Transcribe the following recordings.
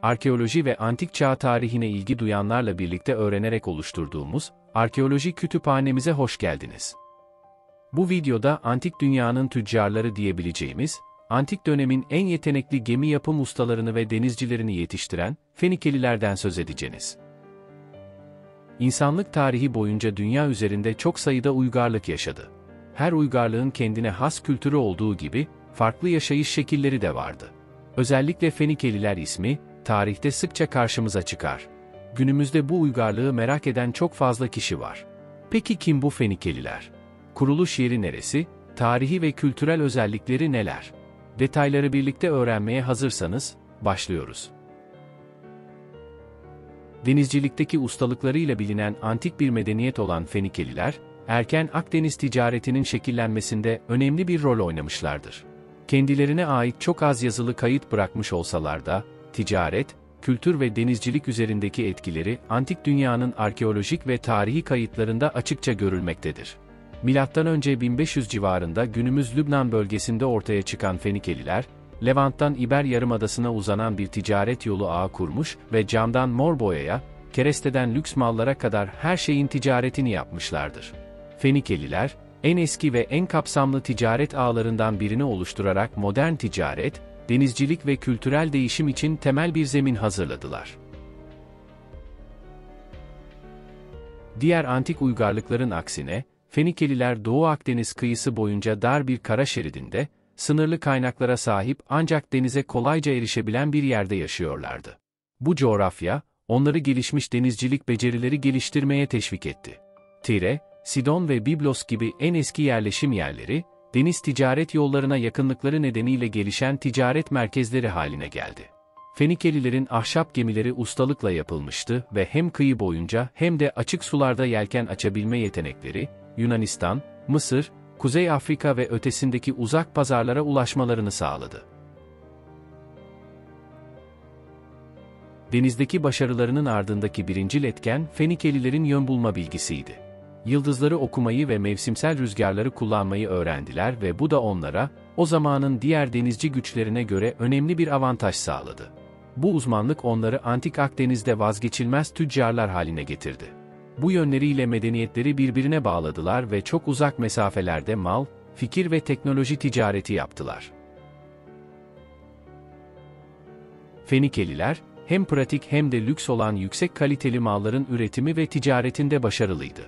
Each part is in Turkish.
arkeoloji ve antik çağ tarihine ilgi duyanlarla birlikte öğrenerek oluşturduğumuz arkeoloji kütüphanemize hoş geldiniz. Bu videoda antik dünyanın tüccarları diyebileceğimiz, antik dönemin en yetenekli gemi yapım ustalarını ve denizcilerini yetiştiren Fenikelilerden söz edeceğiz. İnsanlık tarihi boyunca dünya üzerinde çok sayıda uygarlık yaşadı. Her uygarlığın kendine has kültürü olduğu gibi, farklı yaşayış şekilleri de vardı. Özellikle Fenikeliler ismi, tarihte sıkça karşımıza çıkar. Günümüzde bu uygarlığı merak eden çok fazla kişi var. Peki kim bu Fenikeliler? Kuruluş yeri neresi? Tarihi ve kültürel özellikleri neler? Detayları birlikte öğrenmeye hazırsanız, başlıyoruz. Denizcilikteki ustalıklarıyla bilinen antik bir medeniyet olan Fenikeliler, erken Akdeniz ticaretinin şekillenmesinde önemli bir rol oynamışlardır. Kendilerine ait çok az yazılı kayıt bırakmış olsalar da, ticaret, kültür ve denizcilik üzerindeki etkileri antik dünyanın arkeolojik ve tarihi kayıtlarında açıkça görülmektedir. M.Ö. 1500 civarında günümüz Lübnan bölgesinde ortaya çıkan Fenikeliler, Levant'tan İber Yarımadası'na uzanan bir ticaret yolu ağı kurmuş ve camdan mor boyaya, keresteden lüks mallara kadar her şeyin ticaretini yapmışlardır. Fenikeliler, en eski ve en kapsamlı ticaret ağlarından birini oluşturarak modern ticaret, denizcilik ve kültürel değişim için temel bir zemin hazırladılar. Diğer antik uygarlıkların aksine, Fenikeliler Doğu Akdeniz kıyısı boyunca dar bir kara şeridinde, sınırlı kaynaklara sahip ancak denize kolayca erişebilen bir yerde yaşıyorlardı. Bu coğrafya, onları gelişmiş denizcilik becerileri geliştirmeye teşvik etti. Tire, Sidon ve Biblos gibi en eski yerleşim yerleri, deniz ticaret yollarına yakınlıkları nedeniyle gelişen ticaret merkezleri haline geldi. Fenikelilerin ahşap gemileri ustalıkla yapılmıştı ve hem kıyı boyunca hem de açık sularda yelken açabilme yetenekleri, Yunanistan, Mısır, Kuzey Afrika ve ötesindeki uzak pazarlara ulaşmalarını sağladı. Denizdeki başarılarının ardındaki birincil etken Fenikelilerin yön bulma bilgisiydi. Yıldızları okumayı ve mevsimsel rüzgarları kullanmayı öğrendiler ve bu da onlara, o zamanın diğer denizci güçlerine göre önemli bir avantaj sağladı. Bu uzmanlık onları antik Akdeniz'de vazgeçilmez tüccarlar haline getirdi. Bu yönleriyle medeniyetleri birbirine bağladılar ve çok uzak mesafelerde mal, fikir ve teknoloji ticareti yaptılar. Fenikeliler, hem pratik hem de lüks olan yüksek kaliteli malların üretimi ve ticaretinde başarılıydı.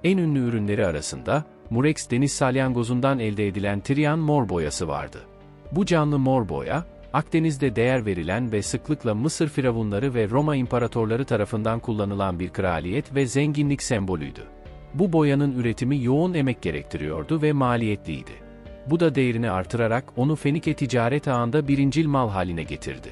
En ünlü ürünleri arasında, Murex deniz salyangozundan elde edilen Trian mor boyası vardı. Bu canlı mor boya, Akdeniz'de değer verilen ve sıklıkla Mısır firavunları ve Roma imparatorları tarafından kullanılan bir kraliyet ve zenginlik sembolüydü. Bu boyanın üretimi yoğun emek gerektiriyordu ve maliyetliydi. Bu da değerini artırarak onu Fenike ticaret ağında birincil mal haline getirdi.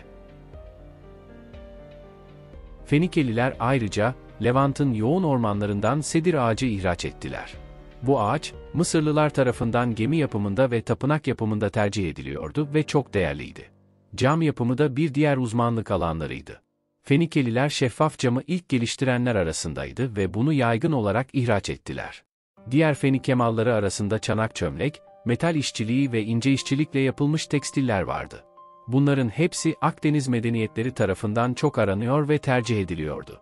Fenikeliler ayrıca, Levant'ın yoğun ormanlarından sedir ağacı ihraç ettiler. Bu ağaç, Mısırlılar tarafından gemi yapımında ve tapınak yapımında tercih ediliyordu ve çok değerliydi. Cam yapımı da bir diğer uzmanlık alanlarıydı. Fenikeliler şeffaf camı ilk geliştirenler arasındaydı ve bunu yaygın olarak ihraç ettiler. Diğer Fenike malları arasında çanak çömlek, metal işçiliği ve ince işçilikle yapılmış tekstiller vardı. Bunların hepsi Akdeniz medeniyetleri tarafından çok aranıyor ve tercih ediliyordu.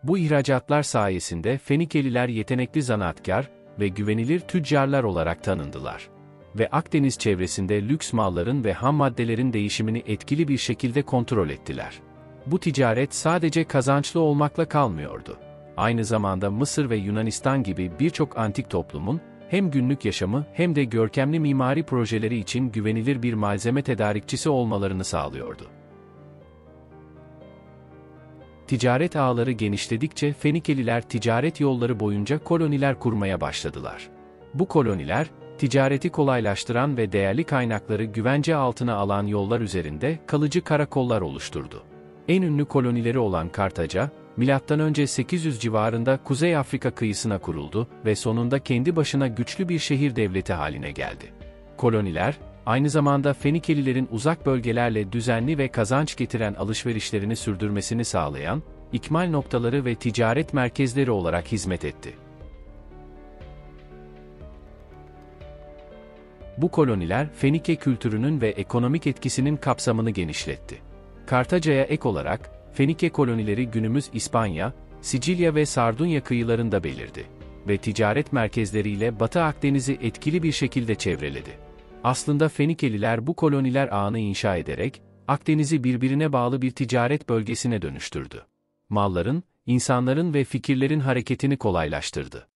Bu ihracatlar sayesinde Fenikeliler yetenekli zanaatkar ve güvenilir tüccarlar olarak tanındılar. Ve Akdeniz çevresinde lüks malların ve ham maddelerin değişimini etkili bir şekilde kontrol ettiler. Bu ticaret sadece kazançlı olmakla kalmıyordu. Aynı zamanda Mısır ve Yunanistan gibi birçok antik toplumun, hem günlük yaşamı hem de görkemli mimari projeleri için güvenilir bir malzeme tedarikçisi olmalarını sağlıyordu. Ticaret ağları genişledikçe Fenikeliler ticaret yolları boyunca koloniler kurmaya başladılar. Bu koloniler, ticareti kolaylaştıran ve değerli kaynakları güvence altına alan yollar üzerinde kalıcı karakollar oluşturdu. En ünlü kolonileri olan Kartaca, M.Ö. 800 civarında Kuzey Afrika kıyısına kuruldu ve sonunda kendi başına güçlü bir şehir devleti haline geldi. Koloniler, aynı zamanda Fenikelilerin uzak bölgelerle düzenli ve kazanç getiren alışverişlerini sürdürmesini sağlayan, ikmal noktaları ve ticaret merkezleri olarak hizmet etti. Bu koloniler Fenike kültürünün ve ekonomik etkisinin kapsamını genişletti. Kartaca'ya ek olarak, Fenike kolonileri günümüz İspanya, Sicilya ve Sardunya kıyılarında belirdi ve ticaret merkezleriyle Batı Akdeniz'i etkili bir şekilde çevreledi. Aslında Fenikeliler bu koloniler ağını inşa ederek, Akdeniz'i birbirine bağlı bir ticaret bölgesine dönüştürdü. Malların, insanların ve fikirlerin hareketini kolaylaştırdı.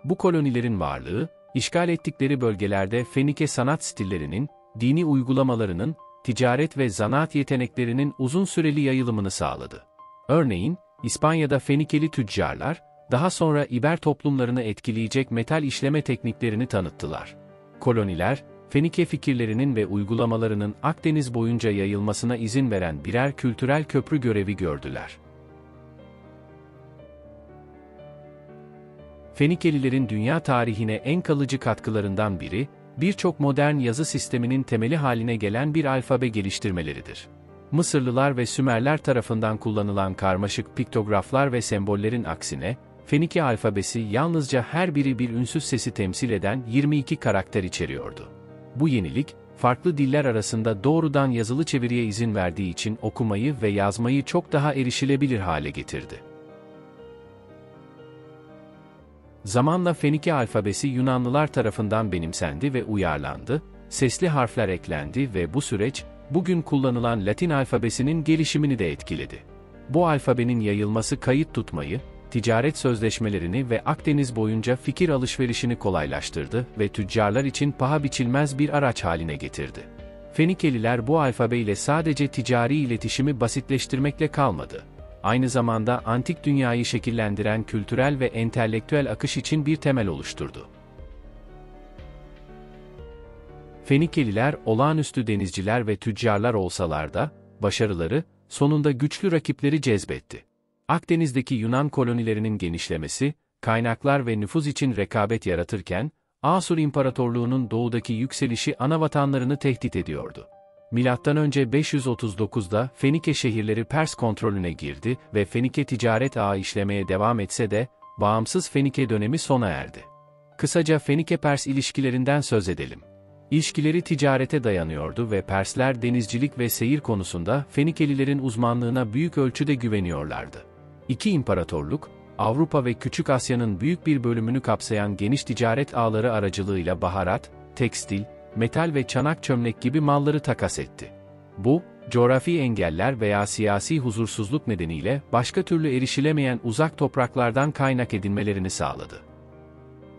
Bu kolonilerin varlığı, işgal ettikleri bölgelerde Fenike sanat stillerinin, dini uygulamalarının, ticaret ve zanaat yeteneklerinin uzun süreli yayılımını sağladı. Örneğin, İspanya'da Fenikeli tüccarlar, daha sonra İber toplumlarını etkileyecek metal işleme tekniklerini tanıttılar. Koloniler, Fenike fikirlerinin ve uygulamalarının Akdeniz boyunca yayılmasına izin veren birer kültürel köprü görevi gördüler. Fenikelilerin dünya tarihine en kalıcı katkılarından biri, birçok modern yazı sisteminin temeli haline gelen bir alfabe geliştirmeleridir. Mısırlılar ve Sümerler tarafından kullanılan karmaşık piktograflar ve sembollerin aksine, Fenike alfabesi yalnızca her biri bir ünsüz sesi temsil eden 22 karakter içeriyordu. Bu yenilik, farklı diller arasında doğrudan yazılı çeviriye izin verdiği için okumayı ve yazmayı çok daha erişilebilir hale getirdi. Zamanla Fenike alfabesi Yunanlılar tarafından benimsendi ve uyarlandı, sesli harfler eklendi ve bu süreç, bugün kullanılan Latin alfabesinin gelişimini de etkiledi. Bu alfabenin yayılması kayıt tutmayı, ticaret sözleşmelerini ve Akdeniz boyunca fikir alışverişini kolaylaştırdı ve tüccarlar için paha biçilmez bir araç haline getirdi. Fenikeliler bu alfabeyle sadece ticari iletişimi basitleştirmekle kalmadı. Aynı zamanda antik dünyayı şekillendiren kültürel ve entelektüel akış için bir temel oluşturdu. Fenikeliler olağanüstü denizciler ve tüccarlar olsalar da, başarıları, sonunda güçlü rakipleri cezbetti. Akdeniz'deki Yunan kolonilerinin genişlemesi, kaynaklar ve nüfuz için rekabet yaratırken, Asur İmparatorluğu'nun doğudaki yükselişi anavatanlarını tehdit ediyordu. Milattan önce 539'da Fenike şehirleri Pers kontrolüne girdi ve Fenike ticaret ağı işlemeye devam etse de, bağımsız Fenike dönemi sona erdi. Kısaca Fenike-Pers ilişkilerinden söz edelim. İlişkileri ticarete dayanıyordu ve Persler denizcilik ve seyir konusunda Fenikelilerin uzmanlığına büyük ölçüde güveniyorlardı. İki imparatorluk, Avrupa ve Küçük Asya'nın büyük bir bölümünü kapsayan geniş ticaret ağları aracılığıyla baharat, tekstil, metal ve çanak çömlek gibi malları takas etti. Bu, coğrafi engeller veya siyasi huzursuzluk nedeniyle başka türlü erişilemeyen uzak topraklardan kaynak edinmelerini sağladı.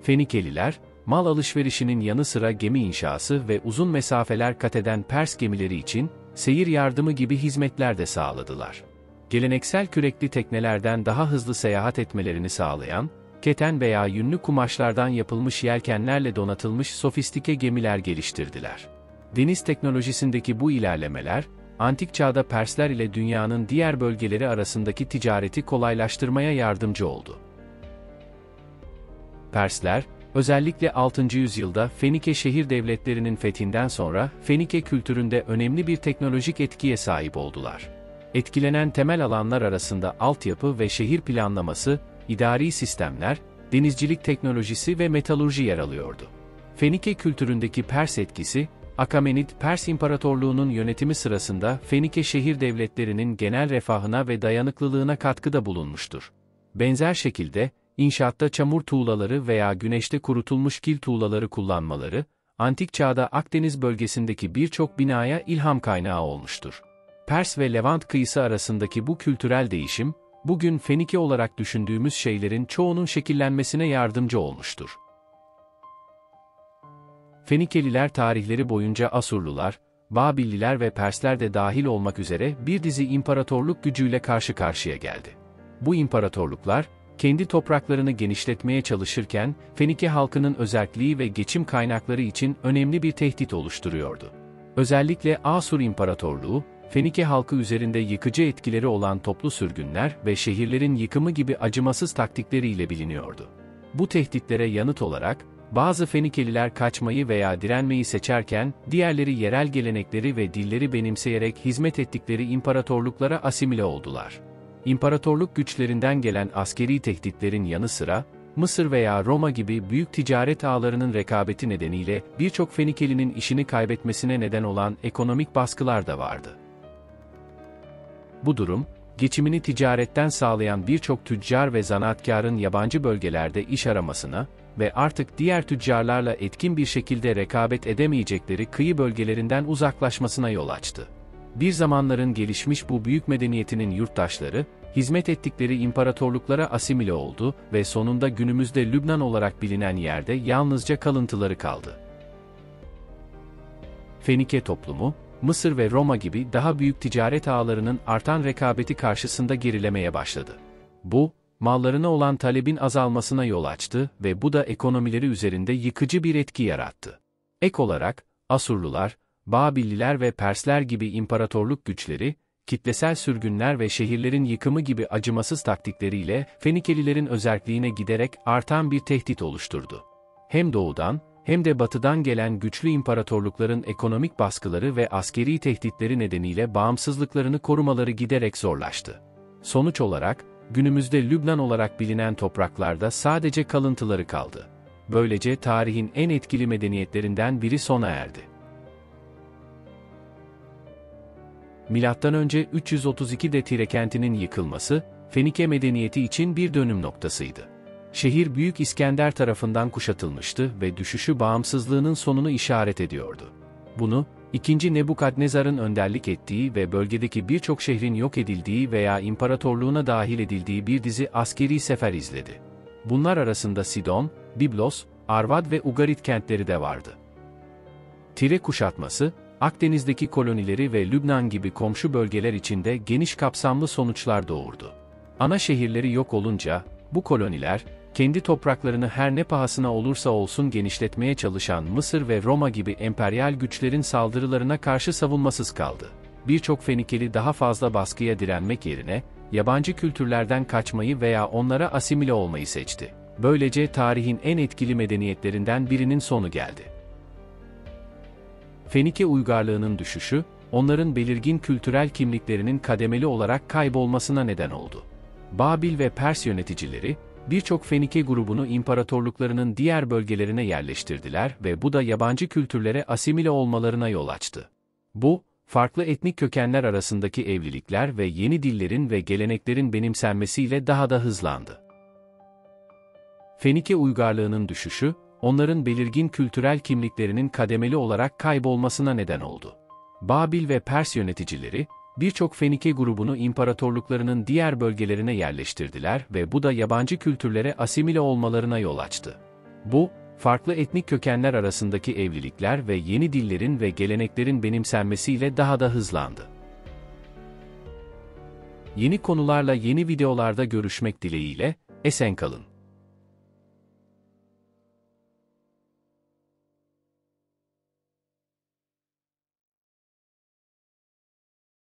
Fenikeliler, mal alışverişinin yanı sıra gemi inşası ve uzun mesafeler kat eden Pers gemileri için seyir yardımı gibi hizmetler de sağladılar. Geleneksel kürekli teknelerden daha hızlı seyahat etmelerini sağlayan, keten veya yünlü kumaşlardan yapılmış yelkenlerle donatılmış sofistike gemiler geliştirdiler. Deniz teknolojisindeki bu ilerlemeler, antik çağda Persler ile dünyanın diğer bölgeleri arasındaki ticareti kolaylaştırmaya yardımcı oldu. Persler, özellikle 6. yüzyılda Fenike şehir devletlerinin fethinden sonra Fenike kültüründe önemli bir teknolojik etkiye sahip oldular. Etkilenen temel alanlar arasında altyapı ve şehir planlaması, idari sistemler, denizcilik teknolojisi ve metalurji yer alıyordu. Fenike kültüründeki Pers etkisi, Akamenid Pers İmparatorluğu'nun yönetimi sırasında Fenike şehir devletlerinin genel refahına ve dayanıklılığına katkıda bulunmuştur. Benzer şekilde, İnşaatta çamur tuğlaları veya güneşte kurutulmuş kil tuğlaları kullanmaları, antik çağda Akdeniz bölgesindeki birçok binaya ilham kaynağı olmuştur. Pers ve Levant kıyısı arasındaki bu kültürel değişim, bugün Fenike olarak düşündüğümüz şeylerin çoğunun şekillenmesine yardımcı olmuştur. Fenikeliler tarihleri boyunca Asurlular, Babilliler ve Persler de dahil olmak üzere bir dizi imparatorluk gücüyle karşı karşıya geldi. Bu imparatorluklar, kendi topraklarını genişletmeye çalışırken, Fenike halkının özerkliği ve geçim kaynakları için önemli bir tehdit oluşturuyordu. Özellikle Asur İmparatorluğu, Fenike halkı üzerinde yıkıcı etkileri olan toplu sürgünler ve şehirlerin yıkımı gibi acımasız taktikleriyle biliniyordu. Bu tehditlere yanıt olarak, bazı Fenikeliler kaçmayı veya direnmeyi seçerken, diğerleri yerel gelenekleri ve dilleri benimseyerek hizmet ettikleri imparatorluklara asimile oldular. İmparatorluk güçlerinden gelen askeri tehditlerin yanı sıra, Mısır veya Roma gibi büyük ticaret ağlarının rekabeti nedeniyle birçok Fenikelinin işini kaybetmesine neden olan ekonomik baskılar da vardı. Bu durum, geçimini ticaretten sağlayan birçok tüccar ve zanaatkarın yabancı bölgelerde iş aramasına ve artık diğer tüccarlarla etkin bir şekilde rekabet edemeyecekleri kıyı bölgelerinden uzaklaşmasına yol açtı. Bir zamanların gelişmiş bu büyük medeniyetinin yurttaşları, hizmet ettikleri imparatorluklara asimile oldu ve sonunda günümüzde Lübnan olarak bilinen yerde yalnızca kalıntıları kaldı. Fenike toplumu, Mısır ve Roma gibi daha büyük ticaret ağlarının artan rekabeti karşısında gerilemeye başladı. Bu, mallarına olan talebin azalmasına yol açtı ve bu da ekonomileri üzerinde yıkıcı bir etki yarattı. Ek olarak, Asurlular, Babilliler ve Persler gibi imparatorluk güçleri, kitlesel sürgünler ve şehirlerin yıkımı gibi acımasız taktikleriyle Fenikelilerin özerkliğine giderek artan bir tehdit oluşturdu. Hem doğudan, hem de batıdan gelen güçlü imparatorlukların ekonomik baskıları ve askeri tehditleri nedeniyle bağımsızlıklarını korumaları giderek zorlaştı. Sonuç olarak, günümüzde Lübnan olarak bilinen topraklarda sadece kalıntıları kaldı. Böylece tarihin en etkili medeniyetlerinden biri sona erdi. Milattan önce 332'de Tire kentinin yıkılması, Fenike medeniyeti için bir dönüm noktasıydı. Şehir Büyük İskender tarafından kuşatılmıştı ve düşüşü bağımsızlığının sonunu işaret ediyordu. Bunu, II. Nebukadnezar'ın önderlik ettiği ve bölgedeki birçok şehrin yok edildiği veya imparatorluğuna dahil edildiği bir dizi askeri sefer izledi. Bunlar arasında Sidon, Biblos, Arvad ve Ugarit kentleri de vardı. Tire kuşatması, Akdeniz'deki kolonileri ve Lübnan gibi komşu bölgeler içinde geniş kapsamlı sonuçlar doğurdu. Ana şehirleri yok olunca, bu koloniler, kendi topraklarını her ne pahasına olursa olsun genişletmeye çalışan Mısır ve Roma gibi emperyal güçlerin saldırılarına karşı savunmasız kaldı. Birçok Fenikeli daha fazla baskıya direnmek yerine, yabancı kültürlerden kaçmayı veya onlara asimile olmayı seçti. Böylece tarihin en etkili medeniyetlerinden birinin sonu geldi. Fenike uygarlığının düşüşü, onların belirgin kültürel kimliklerinin kademeli olarak kaybolmasına neden oldu. Babil ve Pers yöneticileri, birçok Fenike grubunu imparatorluklarının diğer bölgelerine yerleştirdiler ve bu da yabancı kültürlere asimile olmalarına yol açtı. Bu, farklı etnik kökenler arasındaki evlilikler ve yeni dillerin ve geleneklerin benimsenmesiyle daha da hızlandı. Fenike uygarlığının düşüşü, onların belirgin kültürel kimliklerinin kademeli olarak kaybolmasına neden oldu. Babil ve Pers yöneticileri, birçok Fenike grubunu imparatorluklarının diğer bölgelerine yerleştirdiler ve bu da yabancı kültürlere asimile olmalarına yol açtı. Bu, farklı etnik kökenler arasındaki evlilikler ve yeni dillerin ve geleneklerin benimsenmesiyle daha da hızlandı. Yeni konularla yeni videolarda görüşmek dileğiyle, esen kalın.